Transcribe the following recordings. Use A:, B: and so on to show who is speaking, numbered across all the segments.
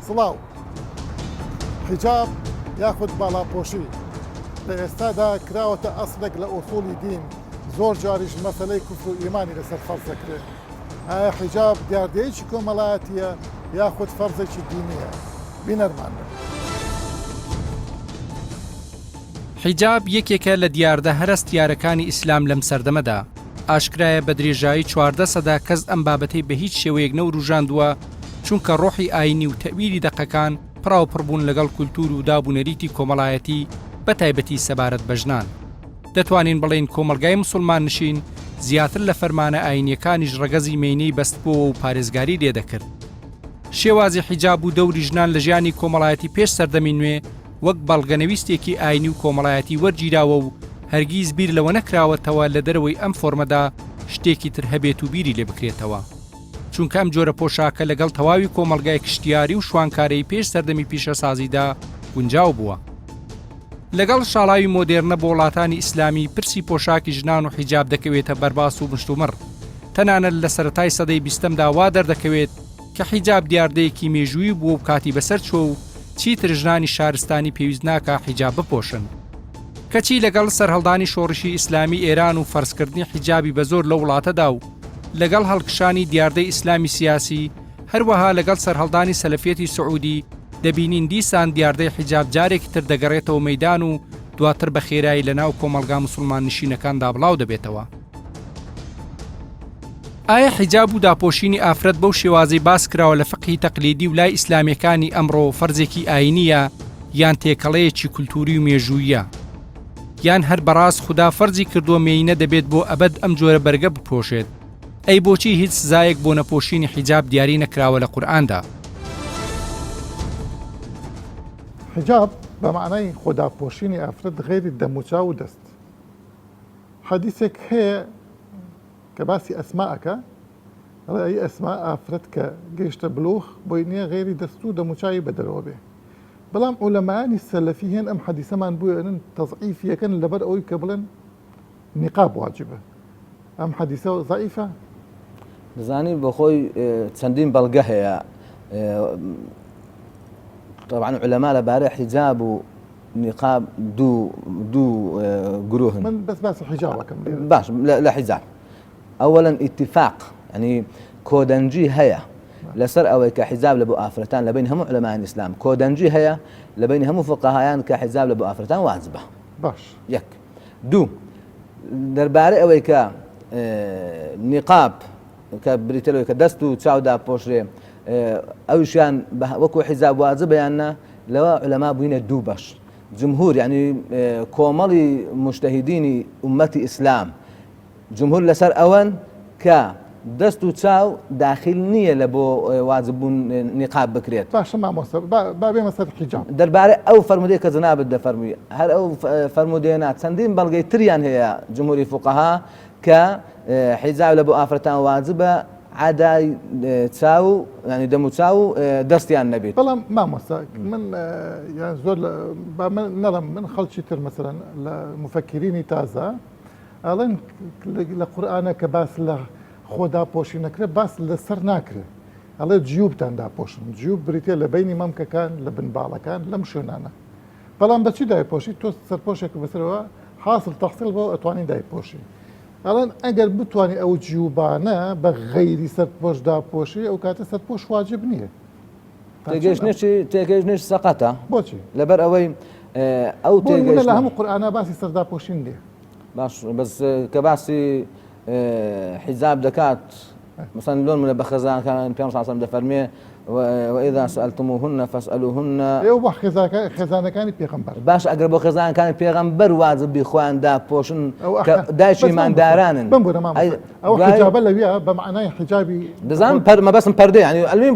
A: سڵاو حجاب یاخود باڵاپۆشی لە ئێستادا کراوەتە ئەسلێک لە ئوسوڵی دین زۆر جاریش مەسەلەی کوفر و ئیمانی لەسەر فەرز دەکرێت ئایا حجاب دیاردەیەکی کۆمەڵایەتیە یاخود فەرزێکی دینیە بینەرمانە
B: حیجاب یەکێکە لە دیاردە هەرستیارەکانی ئیسلام لەم سەردەمەدا ئاشکرایە بە درێژایی 14 سەدا کەس ئەم بابەتەی بە هیچ شێوەیەک نەوروژاندووە چونکە ڕۆحی ئاینی و تەویری دەقەکان پڕاوپڕبوون لەگەڵ کولتور و دابوونەریتی کۆمەڵایەتی بە تایبەتی سەبارەت بە ژنان دەتوانین بڵێن کۆمەلگای موسڵمان نشین زیاتر لە فەرمانە ئاینیەکانیش ڕەگەزی مینەی بەستبووە و پارێزگاری لێدەکرد شێوازی حیجاب و دەوری ژنان لە ژیانی کۆمەڵایەتی پێش سەردەمی نوێ وەک بەڵگەنەویستێکی ئاینی و کۆمەڵایەتی وەرگیراوە و هەرگیز بیر لەوە نەکراوەتەوە لە دەرەوەی ئەم فۆرمەدا شتێکی تر هەبێت و بیری لێ بکرێتەوە چونکە ئەم جۆرە پۆشاکە لەگەڵ تەواوی کۆمەلگای کشتیاری و شوانکارەی پێش سەردەمی پیشەسازیدا گونجاو بووە لەگەڵ شاڵاوی مۆدێرنە بۆ وڵاتانی ئیسلامی پرسی پۆشاکی ژنان و حیجاب دەکەوێتە بەرباس و مشتومڕ تەنانەت لە سەرەتای سەدەی 20دا وا دەردەکەوێت کە حیجاب دیاردەیەکی مێژووی بووە و کاتی بەسەر چۆ و چیتر ژنانی شارستانی پێویست ناکە حیجاب بپۆشن کەچی لەگەڵ سەرهەڵدانی شۆڕشی ئیسلامی ئێران و فەرزکردنی حیجابی بە زۆر لە وڵاتەدا و لەگەڵ هەڵکشانی دیاردەی ئیسلامی سیاسی هەروەها لەگەڵ سەرهەڵدانی سەلەفیەتی سعودی دەبینین دیسان دیاردەی حیجاب جارێکی تر دەگەڕێتەوە مەیدان و دواتر بە خێرایی لەناو کۆمەلگا موسڵمان نشینەکاندا بڵاو دەبێتەوە ئایا حیجاب و داپۆشینی ئافرەت بەو شێوازەی باس کراوە لە فقهی تەقلیدی و لای ئیسلامیەکانی ئەمڕۆ فەرزێکی ئاینیە یان تێکەڵەیەکی کولتوری و مێژوویە یان هەر بەڕاست خوددا فەرزی کردووە مێینە دەبێت بۆ ئەبەد ئەم جۆرە بەرگە بپۆشێت ئەی بۆچی هیچ سزایەک بۆ نەپۆشینی حیجاب دیاری نەکراوە لە قورئاندا
A: حجاب بە معنای خوداپۆشینی ئافرەت غێری دەموچاو و دەست حەدیثێک هەیە کە باسی ئەسماءەکە ئەی ئەسما ئافرەت کە گەیشتە بلوغ بۆی نییە غێری دەست و دەموچاوی بەدەرەوە بێ بەڵام عولەمایانی سەلەفی هێن ئەم حەدیثەمان بووێنن تەضعیفیەکەن لەبەر ئەوەی کە بڵێن نیقاب واجبە ئەم حەدیثە ضعیفە
C: دەزانی بە خۆی چەندین بەڵگە هەیە طبعا علەما لەبارەی حیجاب و نیقاب دوو گروهن
A: من بەس باسی حیجابەکەم
C: باش لە حیجاب ئەوەڵەن ئیتیفاق ینی کۆدەنجی هەیە لەسەر ئەوەی کە حیجاب لە بۆ ئافرەتان لەبین هەموو علەمایان ئیسلام کۆدەنجی هەیە لەبین هەموو فقەهایان کە حیجاب لە بۆ ئافرەتان واجبە
A: باش
C: یەک دوو دەربارەی ئەوەی کە نیقاب کە بریتەوەی کە دەست و چاودا پۆشرێ ئەوشیان وەکو حیجاب واجبەیاننا لەوە علەما بووینە دوو بەش جمهور یعنی کۆمەڵی مجتەهیدینی ئومەتی ئیسلام جمهور لەسەر ئەوەن کە دەست و چاو داخل نییە لە بۆ واجببوون نیقاب بکرێت
A: باشە مامۆستا با بێمە سەر حیجاب
C: دەربارەی ئەو فەرمودەیە کە جەنابەت دەفەرمووی هەر ئەو فەرمودەیەنە چەندین بەڵگەی تریان هەیە جمهوری فوقەها کە حیجاب لە بۆ ئافرەتان واجبە عادای چاو ینی دەم و چاو دەستیان نەبێت
A: بەڵام مامۆستا من یان زۆر نەڵم من خەڵکی تر مەسەرەن لە مفەکرینی تازە ئەڵێن لە قورئانە کە باس لە خۆدا پۆشی نەکرێت باس لەسەر ناکرێت ئەڵێ جیوبتان داپۆشن جیوب بریتێ لە بینی مەمکەکان لە بنباڵەکان لەم شوێنانە بەڵام بەچی دایپۆشی تۆ سەرپۆشێک بەسەرەوە حاصل تەحصیل بۆ ئەتوانی دایپۆشی ئەڵێن ئەگەر بتوانانی ئەو جیوبانە بە غەیری سەرپۆش داپۆشی ئەو کاتە سەرپۆش واجب نییە
C: تێگەیشتنیش سەقەتە
A: بۆچی
C: لەبەر ئەوەی ئەو
A: تێگەیشتنە لە هەموو قورئانە باسی سەرداپۆشین دێ
C: باش بەس کە باسی حیجاب دەکات مثلا لۆن منە بە خێزانەکان پێ ساسم دەفەرمێ وإذا سألتموهن فاسألوهن
A: ئێوە بە خێزانەکانی پێغەمبەر
C: باش ئەگەر بۆ خێزانەکانی پێغەمبەر واجبی خۆیان داپۆشن کە دایکی ماندارانن
A: ئەو حیجابە لەویە بە معنای حیجابی
C: دەزانم مەبەستم پەردەی ینی ئەلمیم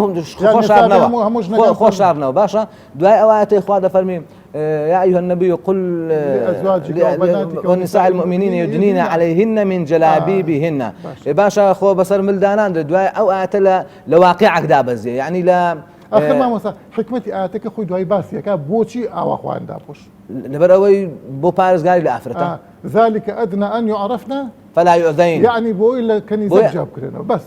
C: خۆ شارنەوە باشە دوای ئەوایەتی خوا دەفەرمی يا أيها النبي قل لأزواجك ونساء المؤمنين يدنين عليهن من جلابيبهن باشا خو بصر ملدانان دواي أو آيات لواقعك دابز يعني لا
A: آخر ما مثلا حكمتي آياتك خوي دواي باسية كا بوشي أو أخوان دابوش
C: لبروي بو بارز قال لأفرتا
A: ذلك أدنى أن يعرفنا
C: فلا يؤذين
A: يعني بو إلا كان يزجاب كرنا بس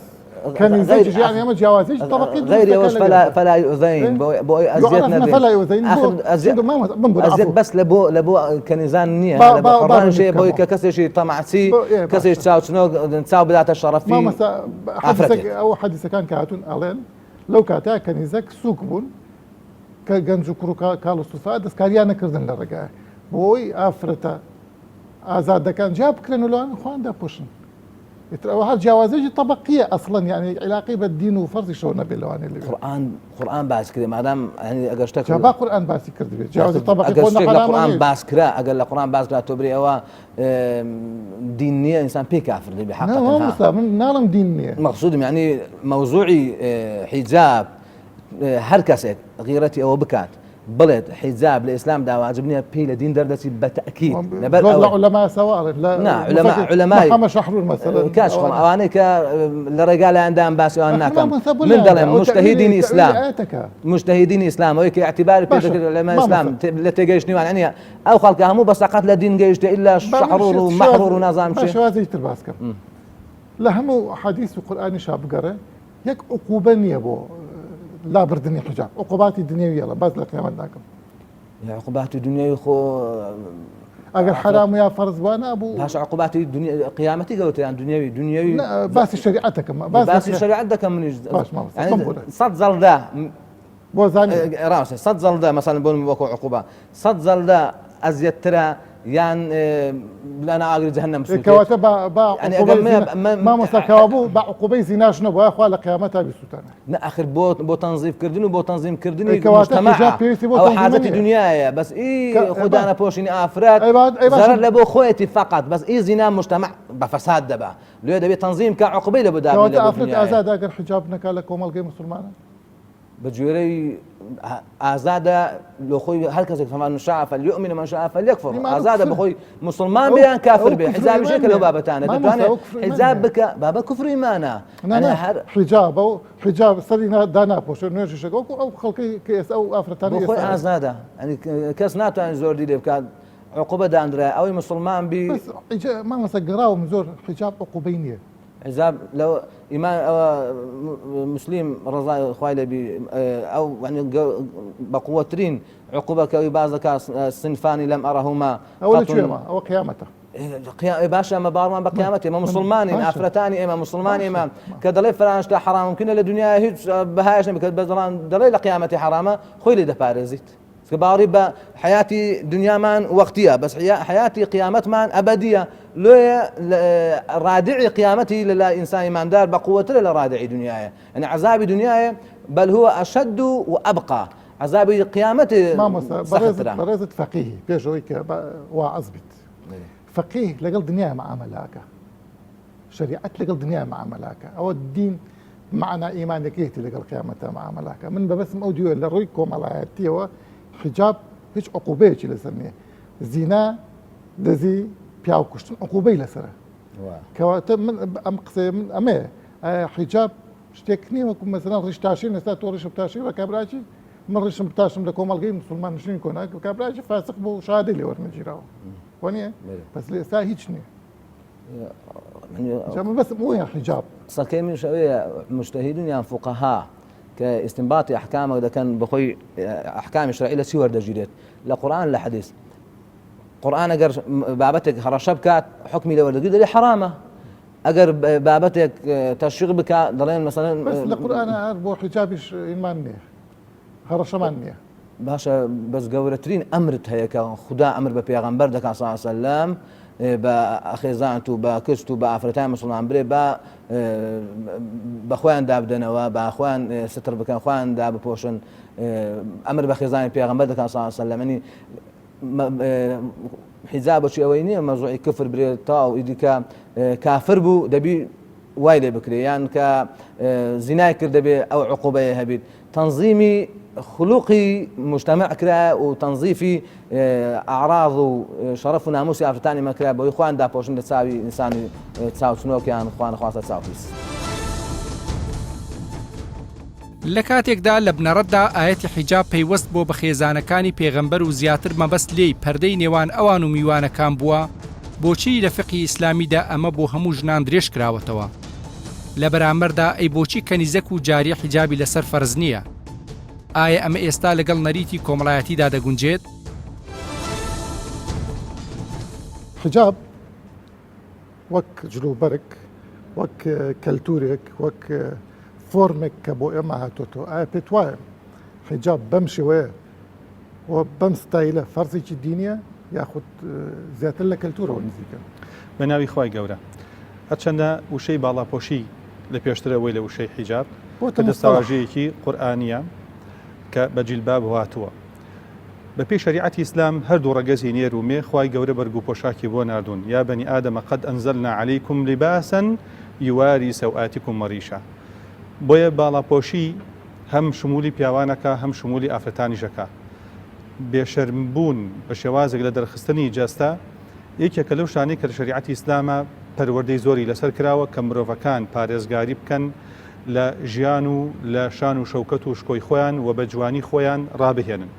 A: كنيزة يعني أما جوازيج طبقي
C: غير يوش فلا يؤذين بو أزيتنا
A: فلا يؤذين
C: أزيت بس لبو كنيزان نية لبو قران شيء بو كسر شيء طمع سي كسر تساو شنو تساو بداية الشرف في
A: ما حديثك أو حديث كان كاتون ألين لو كاتا كنيزك سوكبون كجنزو كروكا كالو صفات دس كاريانا كردن لرجع بوي أفرتا آزاد كان جاب كرنو لون خوان دا بوشن وهذا جوازيج طبقية أصلا يعني علاقة بالدين وفرض شلون باللوان اللي
C: قرآن باس كذا ما دام يعني أجرشتك
A: جابا قرآن باس كذا جواز طبقي
C: قلنا قرآن باس كذا أقول قرآن باس كذا تبري أو دينية إنسان بي كافر اللي بحقها
A: ما مسلم نعلم دينية
C: مقصود يعني موضوعي حجاب هركسك غيرتي أو بكات بلد حجاب الإسلام دا واجبني بي لدين دردسي بالتأكيد
A: لا علماء سواء
C: لا علماء
A: محمد شحرور مثلا
C: كاش أواني لرجال عندهم باس وأناكم من دلهم مجتهدين إسلام ويك اعتبار بيدك علماء إسلام لتجيشني يعني أو خلقها مو بس قتل الدين جيش إلا شحرور ومحرور ونظام شيء
A: شو هذا يترباسكم لهم حديث القرآن شاب قرأ يك عقوبة يبو لا بردني حجاب عقوبات الدنيوية يلا بس لقيامة ناكم
C: يا عقوبات الدنيا خو
A: أجر حرام يا فرض وانا أبو
C: باش عقوبات الدنيا قيامتي قلت يعني دنيوي
A: لا بس شريعتك
C: بس شريعتك من
A: باش ما
C: يعني صد زلدا
A: بوزاني
C: راسي صد زلدا مثلا بقول بكو عقوبة صد زلدا أزيد ترى يعني لا أقول جهنم سوء
A: كواتب يعني ما مثل كوابو بعقوبة زناش نبوا يا أخوة لقيامتها بسوتنا
C: لا آخر بو تنظيف كردني وبو تنظيم كردني مجتمع أو حاجة دنيايا بس خدانا بوشيني أفراد زرر لبو خويتي فقط بس زنا مجتمع بفساد دبا لو دبي تنظيم كعقوبة لبو دابا
A: كواتب أفراد أزاد أجر حجابنا كالكوم الجي مسلمانا
C: بجوري آزاده لو خوي هالكذا فمن شاء فليؤمن من شاء فليكفر آزاده بخوي مسلمان بيان كافر به حجاب شكل هو بابتانا قلت حجابك بابا كفر إيمانا
A: أنا حجاب أو حجاب صدينا دانا بوش نرجع شكو أو خلقي كيس أو أفرتاني
C: بخوي آزاده يعني كاس ناتو عن زور دي بكاد عقوبة داندرا أو مسلمان بي
A: بس ما مسجراو مزور حجاب عقوبينية
C: حجاب لو إيمان أو مسلم رضا خويله بي أو يعني بقوة ترين عقوبة كوي بعضك صنفان لم أرهما
A: أو قيامته
C: باشا ما بارمان بقيامته إما مسلماني أفرتاني إما مسلماني إما كدليل فرانش لا حرام ممكن للدنيا هيج بهايش نبي كدبزران دليل قيامتي حرامة خويلي ده بارزيت كباري بحياتي دنيا مان وقتية بس حياتي قيامت مان أبدية لو رادعي قيامتي للا إنسان إيمان دار بقوة للا رادعي دنياي يعني عذابي دنياي بل هو أشد وأبقى عذابي قيامتي
A: برزت فقيه بيجويك وعزبت فقيه لقل دنيا مع ملاكة شريعة لقل دنيا مع ملاكة أو الدين معنا إيمانك يهتي لقل قيامته مع ملاكة من بس موديو اللي رويكم على هاتيه حجاب هيش عقوبة شيء لسنيه زنا لذي بياو كشتن عقوبة لسره كواتب من أمقسم من أمه حجاب اشتكني وكم مثلا رش تاشين نسات ورش بتاشين وكابراجي من رش بتاشين لكم الجيم مسلمان نشين كونك وكابراجي فاسق بو شهادة اللي ورن جيراو ونيه بس لسا هيجني يعني بس مو يا حجاب
C: صار من شوية مجتهدين يعني فقهاء كاستنباط أحكام إذا كان بخوي أحكام شرعية سوى دجيرات لا قرآن لا حديث قرآن أجر بابتك هرشبك حكمي لو دجيرة حرامة أجر بابتك تشغل بك ضلين مثلا
A: بس القرآن أربو حجابش إيمانية هرشمانية
C: باشا بس قورترين أمرت هيك خدا أمر ببيغمبر دك صلى الله عليه وسلم بأخيزانتو بكشتو بأفرتان مسلمان بري بأخوان داب دنوا بأخوان ستر بكان أخوان داب بوشن أمر بأخيزان بيغمبر دك صلى الله عليه وسلم يعني حجاب شيء ويني موضوع كفر بري تاو إذا كافر بو دبي وايد بكري يعني كزنا كردبي أو عقوبة هبيت تنظيمي خلقي مجتمع كرا وتنظيفي أعراض وشرف وناموس أفرتاني مكرا بإخوان دا بوشن تساوي إنساني تساوي سنوك يعني إخوان خاصة تساوي فيس
B: لە کاتێکدا لە بنەڕەتدا ئاەتی حیجاب پەیوەست بۆ بە خێزانەکانی پێغەمبەر و زیاتر مەبەست لێی پەردەی نێوان ئەوان و میوانەکان بووە بۆچی لە فقی ئیسلامیدا ئەمە بۆ هەموو ژنان درێژ کراوەتەوە لە بەرامبەردا ئەی بۆچی کەنیزەک و جاری حیجابی لەسەر فەرز نییە؟ ئایا ئەمە ئێستا لەگەڵ نەریتی کۆمەڵایەتیدا دەگونجێت؟
A: حجاب وەک جلوبەرك وەک کەلتورێک وەک فۆرمێک کە بۆ ئێمە هاتوۆتەوە ئایا پێت وایە حجاب بەم شێوەیە و بەم ستایلە فەرزێکی دینیە یاخود زیاتر لە کەلتورەوە نزیکە؟
D: بە ناوی خی گەورە هەرچەندە وشەی باڵاپۆشی لە پێشترەوەی لە وشەی حیجاب کە دەستاواژەیەکی قورئانیە کە بە جیلباب هاتووە بە پێی شریعەتی ئیسلام هەردوو ڕەگەزی نێر و مێ خی گەورە بەرگو پۆشاکی بۆ ناردوون یا بەنی ئادەمە قەد ئەنزەلنا عەلەیکم لیباسەن یواری سەوئاتیکم مەڕیشە بۆیە باڵاپۆشی هەم شمولی پیاوانەکە هەم شمولی ئافرەتانیشەکە بێشەرمبوون بە شێوازێک لە دەرخستنی جەستە یەکێکە لەو شانەی کە شریعەتی ئیسلامە پەروەردەی زۆری لەسەر کراوە کە مرۆڤەکان پارێزگاری بکەن لە ژیان و لە شان و شەوکەت و شکۆی خۆیان و بە جوانی خۆیان ڕابهێنن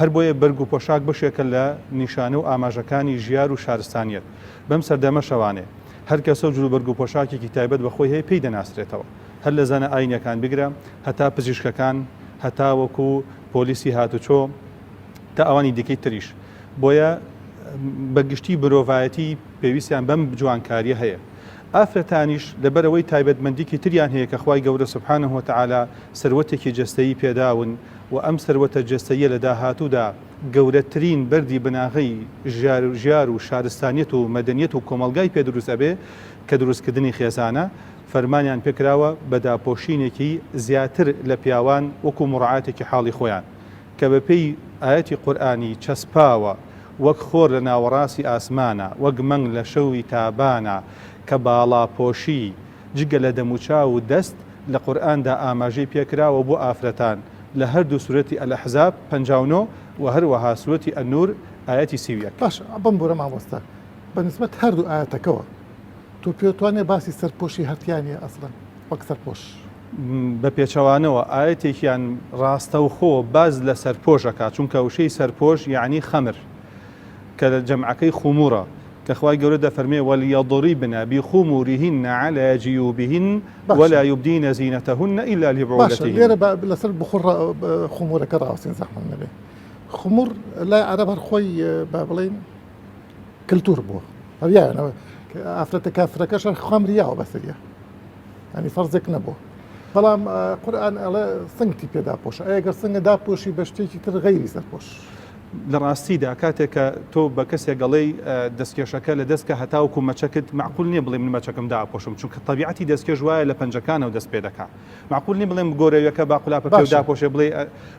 D: هەر بۆیە بەرگ و پۆشاک بەشێکە لە نیشانە و ئاماژەکانی ژیار و شارستانیەت بەم سەردەمە شەوانێ هەر کەسە و جلو بەرگ و پۆشاکێکی تایبەت بەخۆی هەیە پێی دەناسرێتەوە هەر لە زانە ئاینەکان بگرە هەتا پزیشکەکان هەتا وەکو پۆلیسی هاتوچۆ تا ئەوانی دیکەی تریش بۆیە بەگشتی مرۆڤایەتی پێویستیان بەم جوانکاریە هەیە ئافرەتانیش لەبەرەوەی تایبەتمەندیکی تریان هەیە کە خوای گەورە سوبحانه و تەعالا سەروەتێکی جەستەیی پێداون و ئەم سەروەتە جەستەیە لە داهاتوودا گەورەترین بەردی بناغی ژیار و شارستانیەت و مەدەنیەت و کۆمەلگای پێدروست ئەبێ کە دروستکردنی خێزانە فەرمانیان پێکراوە بە داپۆشینێکی زیاتر لە پیاوان وەکو مڕعاتێکی حاڵی خۆیان کە بەپێی ئاەتی قورئانی چەسپاوە وەک خۆر لە ناوەڕاستی ئاسمانە وەک مەنگ لە شەوی تابانە کە باڵاپۆشی جگە لە دەموچاو و دەست لە قورئاندا ئاماژەی پێکراوە بۆ ئافرەتان لە هەردوو سورەتی ئەلەحزاب 59 و هەروەها سورەتی ئەنور ئاەتی 31.
A: باش بەم بۆرە مامۆستا بەنسبەت هەردوو ئاەتەکەوە تۆ پێتوانێ باسی سەرپۆشی هەرتیانە ئەسڵەن وەک سەرپۆش
D: بە پێچەوانەوە ئاەتێکیان ڕاستە و خۆ باز لە سەرپۆشەکە چونکە وشەی سەرپۆش یعنی خەمر کە لە جەمعەکەی خومورە کە خوای گەورە دەفەرمێ وەلیەضریبن بخمورهن على جیوبهن ولا يبدين زینەتهن إلا لبعولتهن.
A: لێرە لەسەر بخور خومورەکە ڕاوستین زەحمەت نەبێ خومور لای عەرەب هەر خۆی با بڵێن کلتور بووە هەریانەوە ئافرەتە کافرەکەشان خەمریاوە بەسەریە ینی فەرزێک نەبووە بەڵام قورئان ئەڵێ سنگتی پێدا پۆشە ئەگەر سنگە داپۆشی بە شتێکی تر غەیری سەرپۆش
D: لە ڕاستیدا کاتێککە تۆ بە کەسێک گەڵەی دەستکێشەکە لە دەستکە هەتاوکو مەچەکت معقول نییە بڵێ من مەچەکەم داپۆشم چونکە طبیعەتی دەستکێش وایە لە پەنجەکانەوە دەست پێ دەکات معقول نییە بڵێم گۆرەویەکە باقولاپە پێ داپۆشێ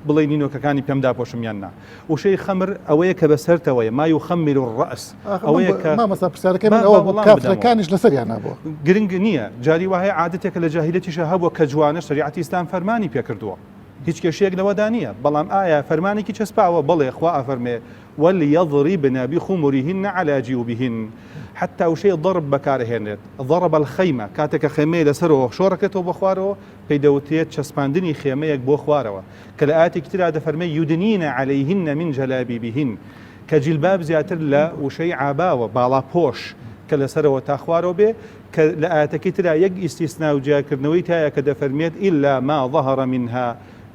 D: بڵێ نینۆکەکانی پێم داپۆشم یان نا وشەی خەمر ئەوەیە کە بەسەرتەوەیە ما یخەمر الرأس ئەوەیە کە
A: مامەستا پرسیارەکەی من ئەوە کافرەکانیش لەسەریان نابووە
D: گرنگ نییە جاری وایە عادەتێکە لە جاهیلەتیشە هەبووە کە جوانە شریعەتی ئیسلام فەرمانی پێکردووە هیچ کێشەیەک لەوەدا نییە بەڵام ئایا فەرمانێکی چەسپاوە بڵێ خوا ئەفەرمێ وليضربن بخمرهن على جيوبهن حتى وشي ضرب بكارهێنێت ضرب الخيمة کاتێکە خێمەیە لەسەرەوە شۆڕەکەتەوە بۆ خوارەوە پێدەوتێت چەسپاندنی خێمەیەک بۆ خوارەوە کە لە ئاەتێکی ترا دەفەرمێ يدنين عليهن من جلابيبهن کە جیلباب زیاتر لە وشەی عاباوە باڵا پۆش کە لەسەرەوە تا خوارەوە بێ کە لە ئاەتەکەی ترا یەک ئیستیسنا و جیاکردنەوەی تایە کە دەفەرمێت إلا ما ظهر منها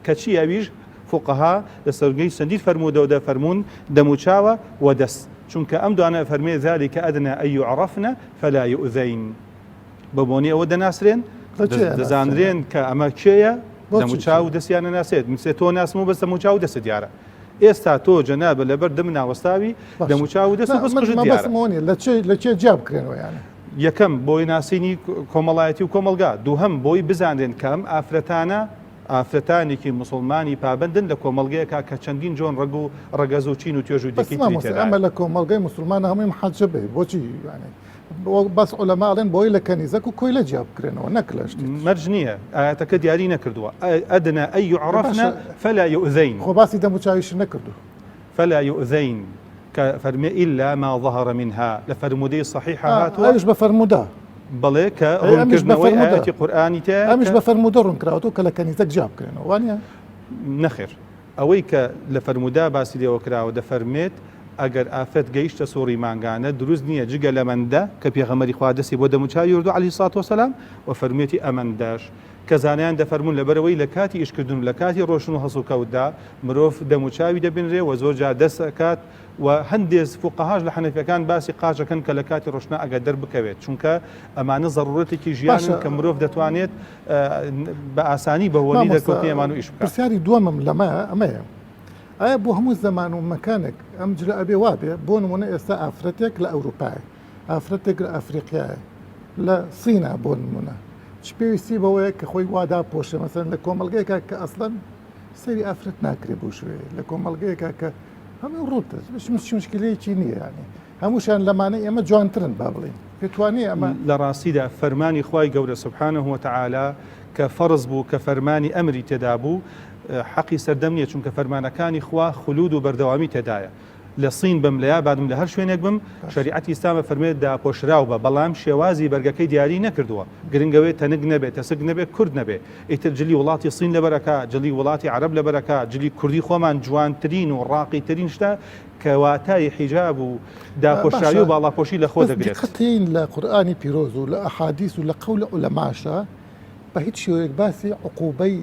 D: کەچی ئەویش فقها لە سەرگەی سەندید فەرموودەوە دەفەرمون دەموچاوە و دەست چونکە ئەم دوانە فەرمێ ذلك أدنى أن يعرفن فلا يؤذين بە بۆنی ئەوە دەناسرێن دەزانرێن کە ئەمە کێیە دەموچاو و دەستیانە ناسێت مسێ تۆ ناسم و بەس دەموچاو و دەست دیارە ئێستا تۆ جەنابە لەبەر دەم ناوەستاوی دەموچاو و دەست و بەس دیارە
A: لە چێ جیاب بکرێنەوە یانە
D: یەکەم بۆی ناسینی کۆمەڵایەتی و کۆمەلگا دووهەم بۆی بزانێن کە ئەم ئافرەتانێکی مسلمانی پابندن لە کۆمەلگەیەکە کە چەندین جۆن ڕگ و ڕەگەز و چین و توێژ و دیکەی
A: ئەمە لە کۆمەلگەی مسلمانە هەمووی محەجە بێ بۆچی بەس عولەماڵێن بۆی لە کەنیزەک و کۆی لە جیاب بکرێنەوە نەکلەشت
D: مەرج نییە ئاەتەکە دیاری نەکردووە ئەدنى أن يعرفن فلا يؤذين
A: خۆ باسی دەموچاویش نەکردو
D: فلا يؤذين كفرمي إلا ما ظهر منها لفرمودي صحيحة هاتوا
A: أيش بفرمودا
D: بڵێ کە ڕوونکردنەوەی ئاەتی قورئانی تایە
A: ئەمیش بە فەرموودە ڕوونکراوەوە کە لە کەنیزەک جیاب بکرێنەوە وانە
D: نەخێر ئەوەی کە لە فەرمودا باسی لێوە کراوە دەفەرمێت ئەگەر ئافرەت گەیشتە سوڕی مانگانە دروست نییە جگە لە مەندە کە پێغەمبەری خوا دەستی بۆ دەموچاوی وردو عەلەیهی سڵات وسەلام و فەرموویەتی ئەمەندەش کە زانایان دەفەرمون لەبەرەوەی لە کاتی ئیشکردن لە کاتی ڕۆشن و هەسوو کەوتدا مرۆڤ دەموچاوی دەبێنرێ و زۆر جار دەست ئەکات و هەندێک فوقەهاش لە حەنەفیەکان باسی قاچەکەن کە لە کاتی ڕۆشنە ئەگەر دەربکەوێت چونکە ئەمانە ضرورەتێکی ژیانن کە مرۆڤ دەتوانێت بە ئاسانی بەهۆنی دەرکەوتنی ئەمان و ئیش بکات.
A: پرسیاری دووەمم لەمە ئەمەیە ئایا بۆ هەموو زەمان و مەکانێک ئەم جرە ئەبێ وابێ بۆ نمونە ئێستا ئافرەتێک لە ئەوروپای ئافرەتێک لە ئەفریقیای لە سینە بۆ نمونە چ پێویستی بەوەیە کە خۆی وادا پۆشە مەسەن لە کۆمەلگەیەکە کە ئەسڵەن سەری ئافرەت ناکرێ بۆ شوێ لە کۆمەلگەیەکە کە هەموو ڕوتە مشکلەیەکی نییە ینی هەمووشان لەمانە ئێمە جوانترن با بڵێن پێتوانێ ئەمە
D: لە ڕاستیدا فەرمانی خوای گەورە سوبحانه وتعالى کە فەرز بوو کە فەرمانی ئەمری تێدا بوو حەقی سەردەم نییە چونکە فەرمانەکانی خوا خولود و بەردەوامی تێدایە لە سین بم لە یابادم لە هەر شوێنێک بم شریعەتی ئیسلامە فەرمێت داپۆشراو بە بەڵام شێوازی بەرگەکەی دیاری نەکردووە گرنگەوێت تەنگ نەبێت تەسک نەبێت کورد نەبێت ئیتر جلی وڵاتی سین لەبەرەکە جلی وڵاتی عەرەب لەبەرەکە جلی کوردی خۆمان جوانترین و ڕاقیترین شتە کەواتای حیجاب و داپۆشراوی و باڵاپۆشی لە خۆ دەگرێت.
A: دقەتین لە قورئانی پیرۆز و لە ئەحادیث و لە قەول عولەماشە بە هیچ شێوەیەک باسی عقوبەی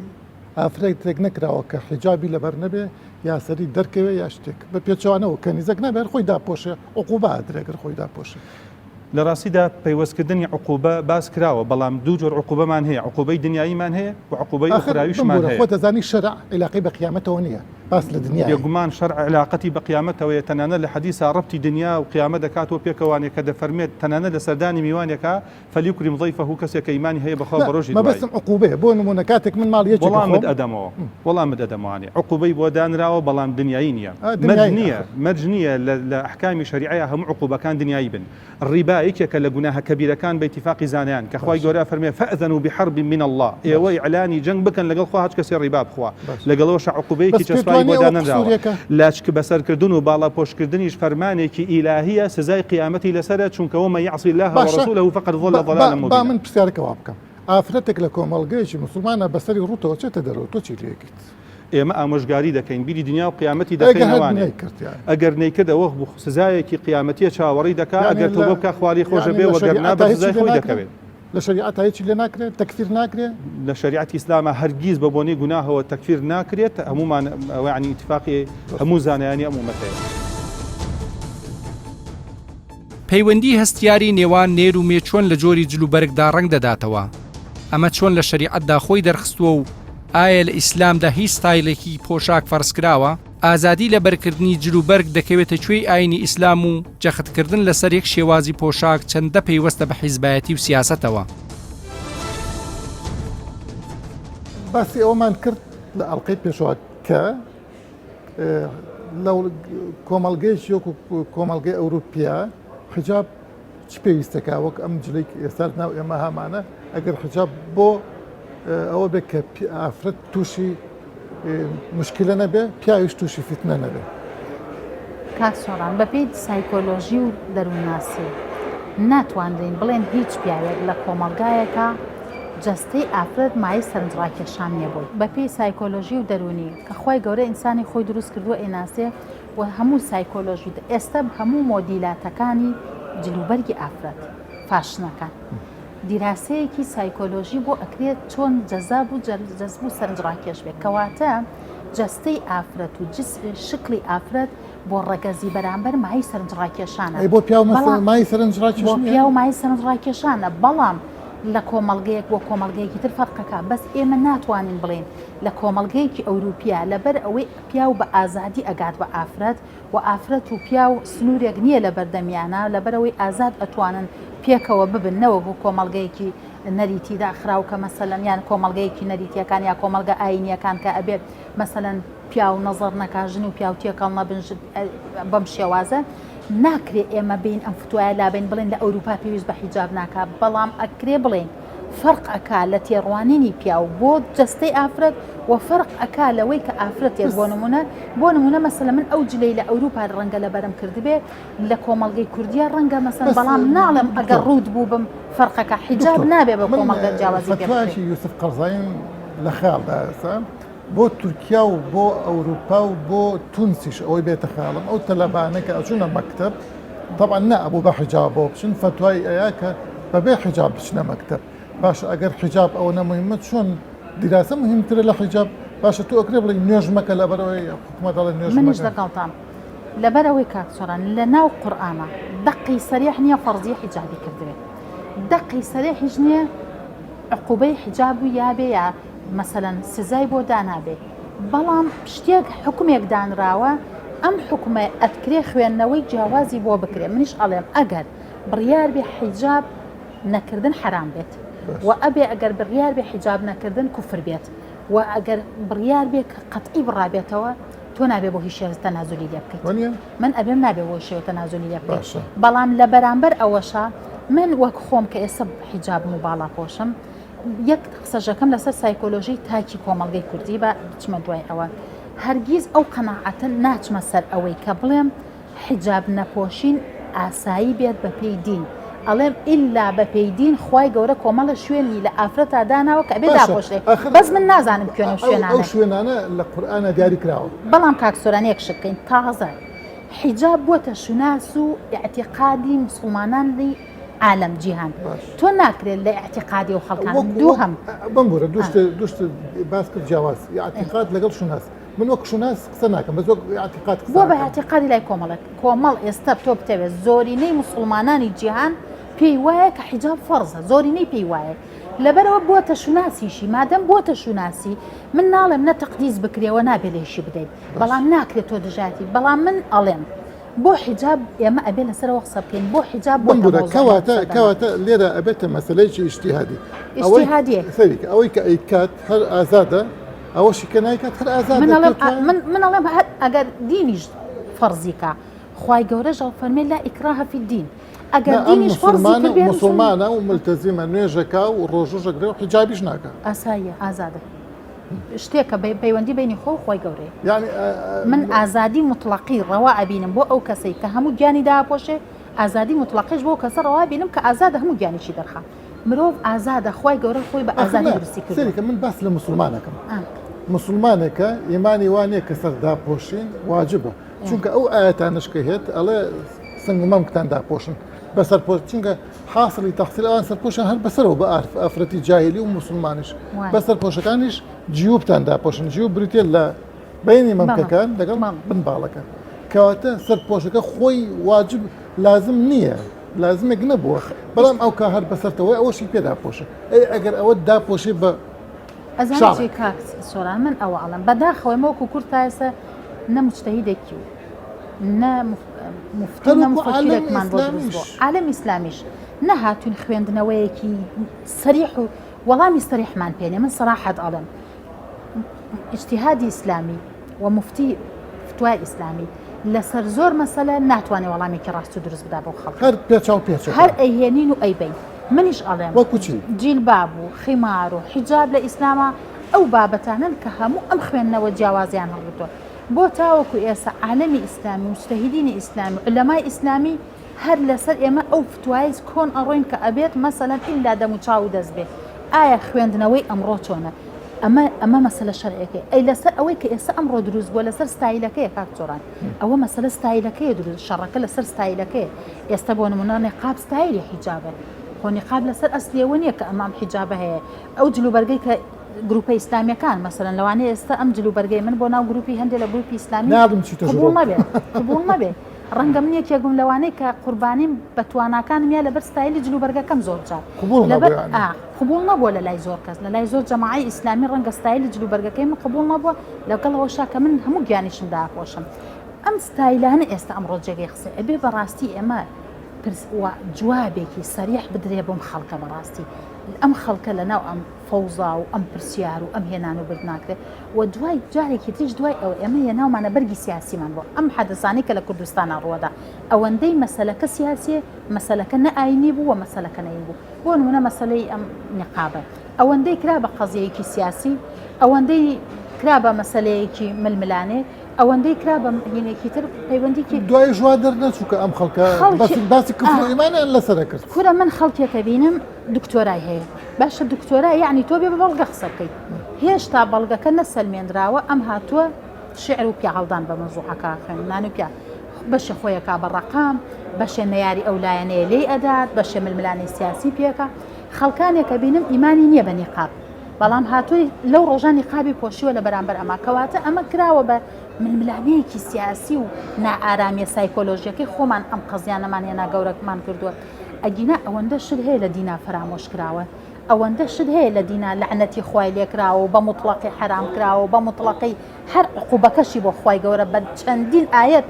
A: ئافرەتێک نەکراوە کە حیجابی لەبەر نەبێ یاسەری دەرکەوێ یا شتێک بە پێچوانەوە کەنیزەک نەبێت خۆی داپۆشە عقوبە ئەدرێگر خۆی داپۆشە.
D: لە ڕاستیدا پەیوەستکردنی عقوبە باس کراوە بەڵام دوو جۆر عقوبەمان هەیە عقوبەی دنیاییمان هەیە و عقوبەی ئوخراویشمان هەیە.
A: خۆ دەزانی شەرع علاقەی بە قیامەتەوە نییە باس لە دنیا
D: بێگومان شەرع علاقەتی بە قیامەتەوەیە تەنانە لە حەدیثا ڕەبتی دنیا و قیامەت دەکاتەوە پێکەوانێک کە دەفەرمێت تەنانە لە سەردانی میوانێکە فەلیوکریم ضەیفەهو کەسێک کە ئیمانی هەیە بەخوا بەڕۆژی دوای.
A: مەبەستم عقوبەیە بۆ نمونە کاتێک من ماڵ یەکێک
D: وەڵامت ئەدەمەوە وەڵامت ئەدەموانێ عقوبەی بۆ دانراوە بەڵام دنیایی نییە مەرج نییە لە ئەحکامی شەریعەیە هەموو عقوبەکان دنیایی بن. ڕیبا یەکێکە لە گوناهە کەبیرەکان بە ئیتیفاقی زانایان کە خوای گەورە فەرمێ فەئذەنوا بحرب من الله ئێوە ئیعلانی جەنگ بکەن لەگەڵ خوا هەچ کەسێ ڕیبا بخوا لەگەڵەوەش عقوبەیەکی چەسپانی بۆ دانراوە لاچک بەسەرکردن و باڵاپۆشکردنیش فەرمانێکی ئیلاهیە سزای قیامەتی لەسەرە چونکە ومن يعصي الله ورسوله فقد ضل ضلالا مبينا.
A: با من پرسیارێکەوە بکەم ئافرەتێک لە کۆمەڵگەیەکی موسڵمانە بەسەری ڕوتەوە چێتە دەرەوە تۆ چی لێکیت؟
D: ئێمە ئامۆژگاری دەکەین بیری دنیا و قیامەتی دەکەینەوانێ ئەگەر نەیکردەوە سزایەکی قیامەتیە چاوەڕی دەکات ئەگەر تۆ بۆ بکە خوالی خۆشە بێ وەگەر نابێت سزای خۆی دەکەوێت.
A: لە شریعەت هیچی لێ ناکرێت تەکفیر ناکرێت
D: لە شریعەتی ئیسلامە هەرگیز بە بۆنەی گوناهەوە تەکفیر ناکرێت هەمومان ینی ئیتفاقی هەموو زانایانی ئەم ئومەتەیە.
B: پەیوەندی هەستیاری نێوان نێر و مێ چۆن لە جۆری جلوبەرگدا ڕەنگ دەداتەوە ئەمە چۆن لە شریعەتدا خۆی دەرخستووە و ئایا لە ئیسلامدا هیچ ستایلێکی پۆشاک فەرزکراوە ئازادی لە بەرکردنی جلوبەرگ دەکەوێتە کوێی ئاینی ئیسلام و جەختکردن لەسەر یەک شێوازی پۆشاک چەندە پەیوەستە بە حیزبایەتی و سیاسەتەوە.
A: باسی ئەومان کرد لە ئەڵقەی پێشەوە کە لەو کۆمەڵگەیەکی وەکو کۆمەڵگەی ئەوروپیا حجاب چ پێویستەکە وەک ئەم جلەی ئێستا ناو ئێمە هەمانە ئەگەر حجاب بۆ ئەوە بێت کە ئافرەت تووشی مشکلە نەبێ پیاویش تووشی فتنە نەبێ.
E: کاک سۆڕان بەپێی سایکۆلۆژی و دەروونناسی ناتوانین بڵێن هیچ پیاوێک لە کۆمەڵگایەکە جەستەی ئافرەت مای سەرنجڕاکێشان نیە بووی بەپێی سایکۆلۆژی و دەرونی کە خۆی گەورە ئینسانی خۆی دروست کردووە ئێناسێ و هەموو سایکۆلۆژی ئێستا هەموو مۆدیلاتەکانی جلوبەرگی ئافرەت فاشنەکان دیراسەیەکی سایکۆلۆژی بۆ ئەکرێت چۆن جەزاب و جەزب و سەرنجڕاکێش بێت کەواتە جەستەی ئافرەت و شکلی ئافرەت بۆ ڕەگەزی بەرامبەر مای سەرنجڕاکێشانە
A: بۆ پیاو مای سەرنجڕاکێش
E: بۆ پیاو مای سەرنجڕاکێشانە بەڵام لە کۆمەڵگەیەک بۆ کۆمەڵگەیەکی تر فەرقەکە بەس ئێمە ناتوانین بڵێن لە کۆمەڵگەیەکی ئەوروپیا لەبەر ئەوەی پیاو بە ئازادی ئەگات بە ئافرەت و ئافرەت و پیاو سنوورێک نییە لە بەردەمیانە لەبەرەوەی ئازاد ئەتوانن پێکەوە ببنەوە بۆ کۆمەڵگەیەکی نەریتیدا خراو کە مەسەلەن یان کۆمەڵگەیەکی نەریتیەکان یا کۆمەڵگە ئاینیەکان کە ئەبێت مەسەلەن پیاو نەزەر نەکاژن و پیاو تێکەڵ نەبن بەم شێوازە ناکرێ ئێمە بین ئەم فتوایە لابین بڵێن لە ئەوروپا پێویست بە حیجاب ناکا بەڵام ئەکرێ بڵێن فەرق ئەکا لە تێڕوانینی پیاو بۆ جەستەی ئافرەت و فەرق ئەکا لەوەی کە ئافرەتێک بۆ نمونە مەسەلە من ئەو جلەی لە ئەوروپا ڕەنگە لە بەرم کردبێ لە کۆمەڵگەی کوردیا ڕەنگە مەسەن بەڵام ناڵم ئەگەر ڕوود بوو بم فەرقەکە حیجاب نابێ بە کۆمەڵگە جیاوازی
A: یوسف قەرزایم لە خەیاڵدا ئێستا بۆ تورکیا و بۆ ئەوروپا و بۆ تونسیش ئەوەی بێتە خاڵم ئەو تەلەبانە کە ئەچوونە مەکتب طبعا نەبوو بە حجابەوە بچن فتوای ئەیە کە بەبێ حجاب بچنە مەکتب باشە ئەگەر حجاب ئەوە نەمهمە چۆن دیراسە مهمترە لە حجاب باشە تو ئەکرێ بڵێ نوێژ مەکە لەبەرەوەی حکوومەت دەڵێ نوێژ
E: منیش
A: مەکە
E: دەگەڵتام لەبەرەوەی کاکسۆران لە ناو قورئانە دەقی سەریح نییە فەرزی حیجابی کردوێت دەقی سەریحیش نییە عقوبەی حجاب و یابێ یا مەسەلەن سزای بۆ دانابێ بەڵام شتێک حکومێک دانراوە ئەم حکومە ئەتکرێ خوێندنەوەی جیاوازی بۆ بکرێ منیش ئەڵێم ئەگەر بڕیار بێ حیجاب نەکردن حرام بێت و ئەبێ ئەگەر بڕیار بێ حیجاب نەکردن کوفر بێت و ئەگەر بڕیار بێ کە قەتعی بڕابێتەوە تۆ نابێ بۆ هیچ شێوە تەنازولی لێ بکەیت من ئەبێم نابێ بۆ شێوە تەنازولی لێ بکەیت بەڵام لە بەرامبەر ئەوەشە من وەک خۆم کە ئێستا حیجابم و باڵا پۆشم یەک قسەژەکەم لەسەر سایکۆلۆژی تاکی کۆمەڵگەی کوردی بە بچمە دوای ئەوە هەرگیز ئەو قەناعەتە ناچمە سەر ئەوەی کە بڵێم حیجاب نەپۆشین ئاسایی بێت بە پێی دین ئەڵێم ئللا بە پێی دین خوای گەورە کۆمەڵە شوێنی لە ئافرەتا داناوە کە ئەبێ داپۆشێ بەس من نازانم کوێنە
A: ئەو شوێنانە لە قورئانە دیاری کراوە
E: بەڵام کاکسۆران یەک شکەین تازە حیجاب بۆتە شوناس و اعتیقادی مسلمانانی عالم جیهان تۆ ناکرێت لە اعتیقادی و خەڵکان دوو هەم
A: بمبورە دوشت باس کرد جیاواز اعتیقاد لەگەڵ شوناس من وەک شوناس قسە ناکەم بەس وەک اعتیقاد قسە
E: بۆ بە اعتیقادی لای کۆمەڵک کۆمەڵ ئێستا تۆ بتەوێت زۆرینەی مسلمانانی جیهان پێی وایە کە حیجاب فەرزە زۆرینەی پێی وایە لەبەرەوە بۆتە شوناسیشی مادەم بۆتە شوناسی من ناڵێم نە تەقدیس بکرێەوە نابێ لێشی بدەیت بەڵام ناکرێت تۆ دژاتی بەڵام من ئەڵێم بۆ حیجاب ئێمە ئەبێ لەسەرەوە قسە بکەین بۆ حیجاب
A: کەواتە لێرە ئەبێتە مەسلەیەکی ئیجتیهادی ئەوەی کە ئەیکات هەر ئازادە ئەوەشی کە نایکات هەر ئازادە
E: من ئەڵێم ئەگەر دینیش فەرزیکە خوای گەورەش فەرمێ لا ئیکراهە فی الدین ئەگەر دینیش فەرزی کرد
A: مسلمانە و ملتەزیمە نوێژەکە و ڕۆژۆژەکرێ و حیجابیش ناکە
E: ئاساییە ئازادە شتێکە پەیوەندی بینی خۆ خۆی گەورەیە من ئازادی مطلقی ڕەوا ئەبینم بۆ ئەو کەسەی کە هەموو گیانی داپۆشێ ئازادی مطلقیش بۆ کەسە ڕەوا بینم کە ئازادە هەموو گیانیشی دەرخا مرۆڤ ئازادە خۆی گەورە خۆی بە ئازادی درستی
A: کردی من باس لە مسلمانەکەم مسلمانێکە ئیمانی وانەیە کە سەر داپۆشین واجبە چونکە ئەو ئاەتانش کە هێت ئەڵێ سنگ و مەمکتان داپۆشن بەسەر چونکە حاصلی تەحصیل ئەوان سەرپۆشیان هەر بەسەرەوە بە ئافرەتی جاهلی و مسلمانش بەسەر پۆشەکانیش جیوبتان داپۆشن جیوب بریتێ لە بینی مەمکەکان لەگەڵ بنباڵەکە کەواتە سەرپۆشەکە خۆی واجب لازم نییە لازمێک نەبووە بەڵام ئەو کا هەر بەسەرتەوەی ئەوەشی پێداپۆشە ئەگەر ئەوە داپۆشی بە
E: ئەزانجی کاکس سۆران من ئەوە ئەڵم بەداخەوەی مەوەکو کورد تا ئێستا نەمجتەهیدێکی و مفتی نەمفەکیرێکمان بۆ دروست عالەمی ئیسلامیش نەهاتوون خوێندنەوەیەکی سەریح و وەڵامی سەریحمان پێنێ من سەراحەت ئەڵم ئیجتیهادی ئیسلامی و مفتی فتوای ئیسلامی لەسەر زۆر مەسەلە ناتوانێت وەڵامێکی ڕاست و دروست بدا بۆ خەڵک
A: هەر پێچاو
E: هەر ئەیهێنین و ئەیبین منیش ئەڵێم جیلباب و خیمار و حیجاب لە ئیسلامە ئەو بابەتانن کە هەموو ئەم خوێندنەوە جیاوازیان هەڵگرتووە بۆ تاوەکو ئێستا عالەمی ئیسلامی مجتەهیدینی ئیسلامی علەمای ئیسلامی هەر لەسەر ئێمە ئەو فتوایز کۆن ئەڕۆین کە ئەبێت مەسەلەن ئیلا دەم و چاو دەست بێ ئایا خوێندنەوەی ئەمڕۆ چۆنە ئەمە مەسەلە شەرعەکەی ئەی لەسەر ئەوەی کە ئێستا ئەمڕۆ دروست بووە لەسەر ستایلەکەیە کاکچۆران ئەوە مەسەلە ستایلەکەیە دروست شەڕەکە لەسەر ستایلەکەیە ئێستا بۆ نمونە نقاب ستایلی حیجابە خۆ نقاب لەسەر ئەسلیەوە نییە کە ئەمام حیجابە هەیە ئەو جلوبەرگەی کە گروپە ئیسلامیەکان مەسەلەن لەوانەیە ئێستا ئەم جلوبەرگەی من بۆ ناو گروپی هەندێک لە گروپی ئیسلامی قبول نەبێ ڕەنگەم نییە کێگوم لەوانەیە کە قوربانیم بە تواناکانم یا لەبەر ستایلی جلوبەرگەکەم زۆر جار قبول نەبووە لە لای زۆر کەس لە لای زۆر جەماعەی ئیسلامی ڕەنگە ستایلی جلوبەرگەکەی من قبول نەبووە لەگەڵەوە شاکە من هەموو گیانیشم داپۆشم ئەم ستایلانە ئێستا ئەمڕۆ جێگەی قسە ئەبێ بەڕاستی ئێمە جوابێکی سەریح بدرێ بۆم خەڵکە بەڕاستی ئەم خەڵکە لەناو ئەم فەوزا و ئەم پرسیار و ئەم هێنان و بردناکرێت و دوای جارێکی تریش دوای ئەو ئێمە هێناومانە بەرگی سیاسیمان بۆ ئەم حەدەسانی کە لە کوردستانە ڕووەدا ئەوەندەی مەسەلەکە سیاسیە مەسەلەکە نەئاینی بوو و مەسەلەکە نەین بوو بۆ نمونە مەسەلەی ئەم نقابە ئەوەندەی کرا بە قەزیەیەکی سیاسی ئەوەندەی کرا بە مەسەلەیەکی ململانێ ئەوەندەی کرا بە هینێکی تر پەیوەندیکی
A: دوای ژوا دەرنەچووکە ئەم خەڵکە باسی کفرئیمانیان لەسەرە کرد
E: کورە من خەڵکێکە بینم دکتۆرای هەیە باشە دکتۆرای یعنی تۆ بێ بە بەڵگە قسە بکەیت هێشتا بەڵگەکە نەسەلمێنراوە ئەم هاتووە شعر و پیاهەڵدان بە مەزوعەکە خوێندنان و پیا بەشە خۆیەکە بە ڕقام بەشە نەیاری ئەولایەنەیە لێی ئەدات بەشە ململانی سیاسی پێکە خەڵکانێکە بینم ئیمانی نییە بە نیقاب بەڵام هاتووی لەو ڕۆژانی قابی پۆشیوە لە بەرامبەر ئەمە کەواتە ئەمە کراوە بە ململانەیەکی سیاسی و نائارامیە سایکۆلۆژیەکەی خۆمان ئەم قەزیانەمان هێنا گەورەکمان کردووە ئەگینا ئەوەندە شت هەیە لە دینا فرامۆش کراوە ئەوەندە شت هەیە لە دینا لەعنەتی خوای لێکراوە بە مطلقی حرام کراوە بە مطلقی هەر عقوبەکەشی بۆ خوای گەورە بە چەندین ئاەت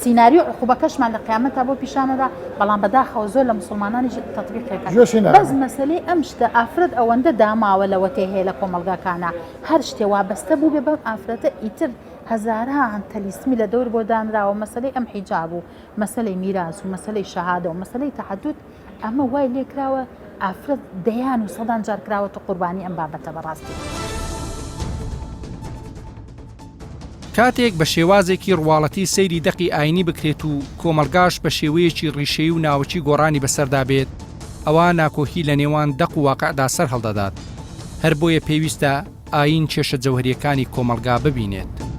E: سیناریۆ عقوبەکەشمان لە قیامەتە بۆ پیشانەدا بەڵام بەداخەوە زۆر لە مسلمانانی تەطبیقەکە بەس مەسەلەی ئەم شتە ئافرەت ئەوەندە داماوە لەوەتێ هەیە لە کۆمەلگاکانە هەر شتێ وابەستە بوو بێ بەم ئافرەتە ئیتر هەزاران تەلیسمی لە دەور بۆ دانراوە مەسەلەی ئەم حیجاب و مەسەلەی میراث و مەسەلەی شەهادە و مەسەلەی تەحەدود ئەمە وای لێکراوە ئافرەت دەیان و سەدان جار کراوەتە قوربانی ئەم بابەتە بەڕاستی
B: کاتێک بە شێوازێکی ڕواڵەتی سەیری دەقی ئاینی بکرێت و کۆمەلگاش بە شێوەیەکی ڕیشەی و ناوچی گۆڕانی بەسەردا بێت ئەوە ناکۆکی لە نێوان دەق و واقعدا سەر هەڵدەدات هەر بۆیە پێویستە ئاین کێشە جەوهریەکانی کۆمەلگا ببینێت.